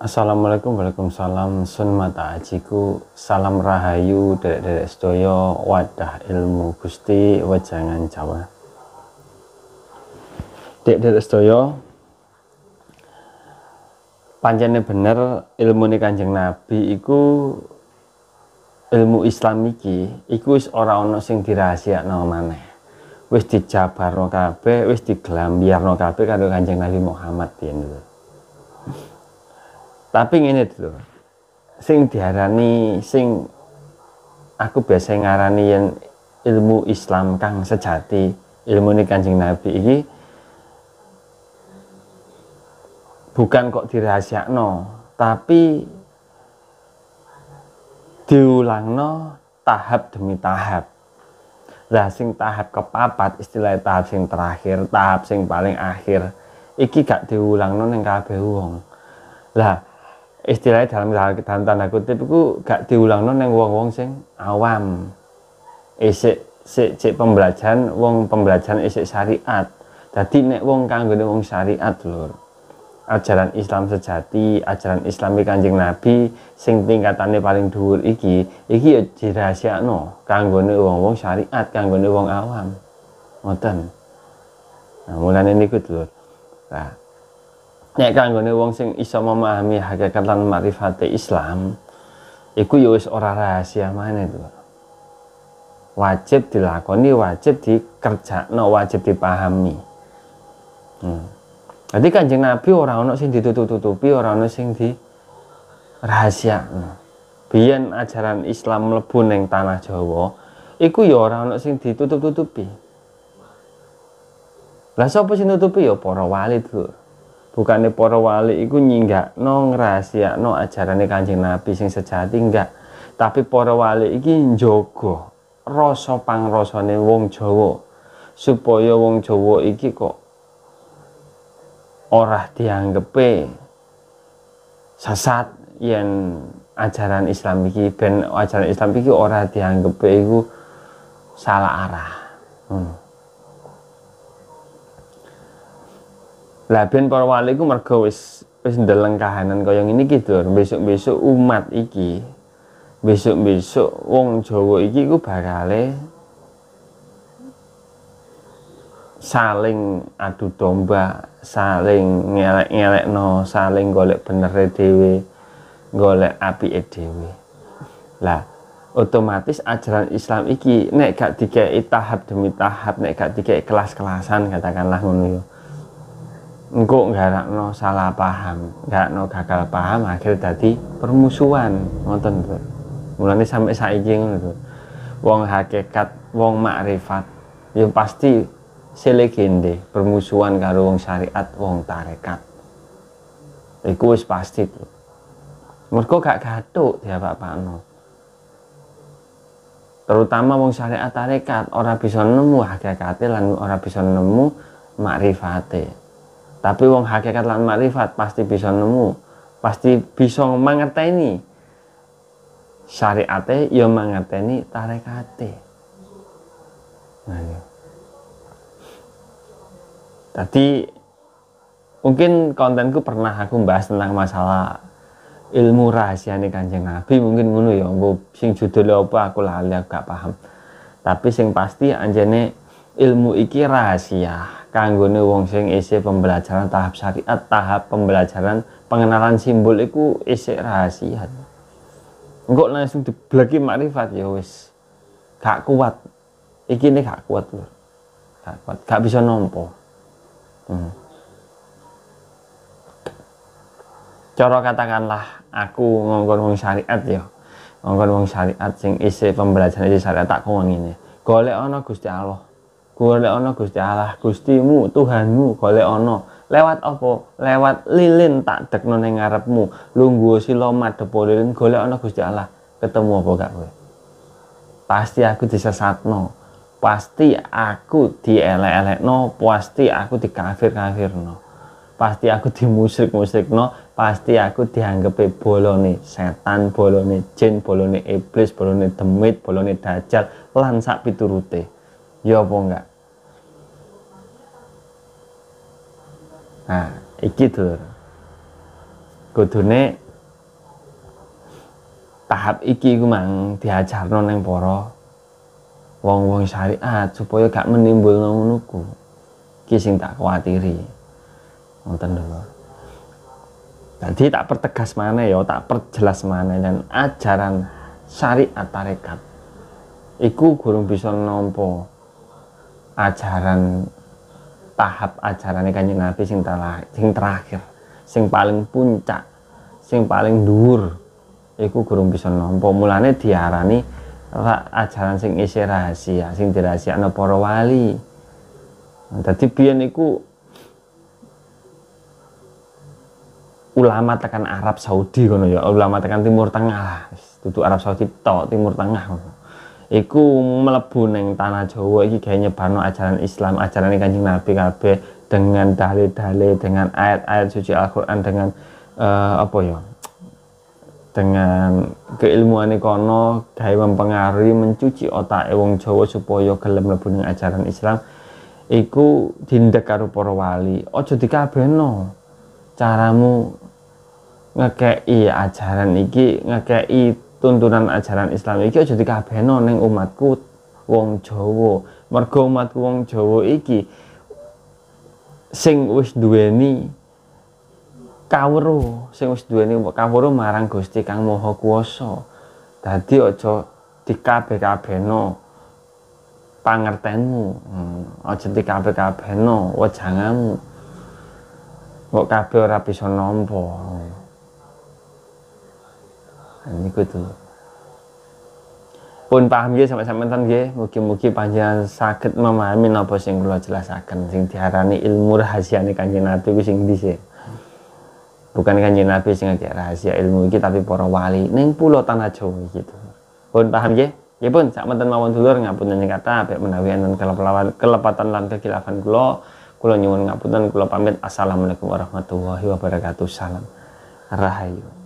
Assalamualaikum, waalaikumsalam. Sun mata ajiku, salam rahayu derek-derek sedaya, wadah ilmu Gusti wejangan Jawa. Derek-derek sedaya, pancene bener ilmune Kanjeng Nabi iku ilmu Islam iku wis ora ana sing dirahasiakno maneh. Wis dijabarno kabeh, wis digelambiarno kabeh karo Kanjeng Nabi Muhammad yen. Tapi ngene lho. Sing diarani aku biasa ngarani yen ilmu Islam kang sejati, ilmune Kanjeng Nabi iki bukan kok dirahasiakno, tapi diulangno tahap demi tahap. Lah sing tahap kepapat, istilah tahap sing terakhir, tahap sing paling akhir iki gak diulangno ning kabeh wong. Lah istilahnya dalam tanda kutip itu gak diulangno neng wong-wong sing awam, isik pembelajaran wong pembelajaran isik syariat. Jadi nek wong kanggone wong syariat lho, ajaran Islam sejati, ajaran Islami Kanjeng Nabi sing tingkatane paling dhuwur iki ya dirahasiakno kanggone wong-wong syariat, kanggone wong awam, ngoten. Nah mulane niku lho. Nah nek kanggone wong sing iso memahami hakikat lan makrifate Islam iku ya wis ora rahasia maneh to. Wajib dilakoni, wajib dikerjakno, wajib dipahami. Jadi Kanjeng Nabi ora ana sing ditutup-tutupi, ora ana sing dirahasiakno. Biyen ajaran Islam mlebu ning tanah Jawa iku ya ora ana sing ditutup-tutupi. Lah sapa sing nutupi ya para wali to. Bukannya para wali iku nyinggakno ngrahasiakno ajarane Kanjeng Nabi sing sejati, enggak. Tapi para wali iki njaga rasa pangrasane wong Jawa supaya wong Jawa iki kok ora dianggepe sesat yen ajaran Islam iki, ben ajaran Islam iki ora dianggepe iku salah arah. Lah ben para wali ku mergo wis ndeleng kahanan kaya ngene iki Dur, besok-besok umat iki, besok-besok wong Jawa iki ku bakale saling adu domba, saling ngelek-ngelekno, saling golek benere dhewe, golek apike dhewe. Lah otomatis ajaran Islam iki nek gak dikei tahap demi tahap, nek gak dikei kelas-kelasan katakanlah ngono ya. Engko nggarakno salah paham, nggarakno gagal paham, akhir dadi permusuhan, ngoten to. Mulane sampai saiki ngono to. Wong hakikat, wong makrifat, ya pasti selegende permusuhan karo wong syariat, wong tarekat. Iku wis pasti to. Mergo gak gathuk diapa-apano. Terutama wong syariat tarekat ora bisa nemu hakikate lan ora bisa nemu makrifate. Tapi wong hakikat lan makrifat pasti bisa nemu, pasti bisa mangerteni syariate, ya mangerteni tarekate. Nah, tadi mungkin kontenku pernah aku bahas tentang masalah ilmu rahasiane Kanjeng Nabi, mungkin ngono ya, sing judulnya apa aku lali, aku gak paham. Tapi sing pasti anjene ilmu iki rahasia kanggone wong sing isih pembelajaran tahap syariat, tahap pembelajaran pengenalan simbol iku isih rahasia. Engko langsung dibleki makrifat ya wis gak kuat. Iki nek gak kuat lho. Gak kuat, gak bisa nampa. Cara katakanlah aku ngongkon wong syariat ya. Ngongkon wong syariat sing isih pembelajaran isih syariat tak kon ngene. Golek ana Gusti Allah. Golek ana Gusti Allah, Gustimu, Tuhanmu, golek ana. Lewat apa? Lewat lilin tak dekno ning ngarepmu. Lungguh sila madhep lilin, golek ana Gusti Allah. Ketemu apa gak kowe? Pasti aku disesatno. Pasti aku dielek-elekno, pasti aku dikafir-kafirno. Pasti aku dimusyrik-musyrikno, pasti aku dianggepe bolone setan, bolone jin, bolone iblis, bolone demit, bolone dajjal lan sak piturute. Ya apa enggak? Nah, iki Dur. kudune tahap iki iku mang diajarno ning para wong-wong syariat supaya gak menimbulno ngono ku. Iki sing tak kuwatiri. Ngoten lho. Jadi tak pertegas mana ya, tak perjelas mana dan ajaran syariat tarekat iku gurung bisa nampa ajaran tahap ajarannya Kanjeng Nabi sing terakhir, sing paling puncak, sing paling dhuwur iku gurung bisa nampa. Mulane diarani ajaran sing isi rahasia, sing dirahasiakno para wali. Dadi biyen iku ulama tekan Arab Saudi kono ya, ulama tekan Timur Tengah lah, dudu Arab Saudi tok, Timur Tengah kono. Iku mlebu ning tanah Jawa iki gawe nyebarno ajaran Islam, ajaran Kanjeng Nabi kabeh dengan dalil-dalil, dengan ayat-ayat suci Al-Qur'an, dengan apa ya? Dengan keilmuane kono gawe mempengaruhi mencuci otake wong Jawa supaya gelem mlebu ning ajaran Islam. Iku dindek karo para wali. Aja dikabehno. Caramu ngekei ajaran iki, ngekei tuntunan ajaran Islam iki aja dikabehno ning umatku wong Jawa. Mergo umatku wong Jawa iki sing wis duweni kawruh, sing wis duweni kawruh marang Gusti Kang Maha Kuwasa. Dadi aja dikabeh-kabehno pangertenmu, aja dikabeh-kabehno wejanganmu. Kok kabeh ora bisa nampa. Niku tuh. Pun paham nggih sampeyan nggih, mugi-mugi panjenengan saged memahami napa sing kula jelasaken sing diarani ilmu rahasiane Kanjeng Nabi ku sing dhisik. Bukan Kanjeng Nabi sing ngekek rahasia ilmu iki tapi para wali ning pulau tanah Jawa iki gitu. Pun paham nggih? Nggih pun sakmenten mawon dulur ngapunten kata apik menawi enten kelepatan lan kekilafan kula nyuwun ngapunten, kula pamit. Assalamualaikum warahmatullahi wabarakatuh. Salam rahayu.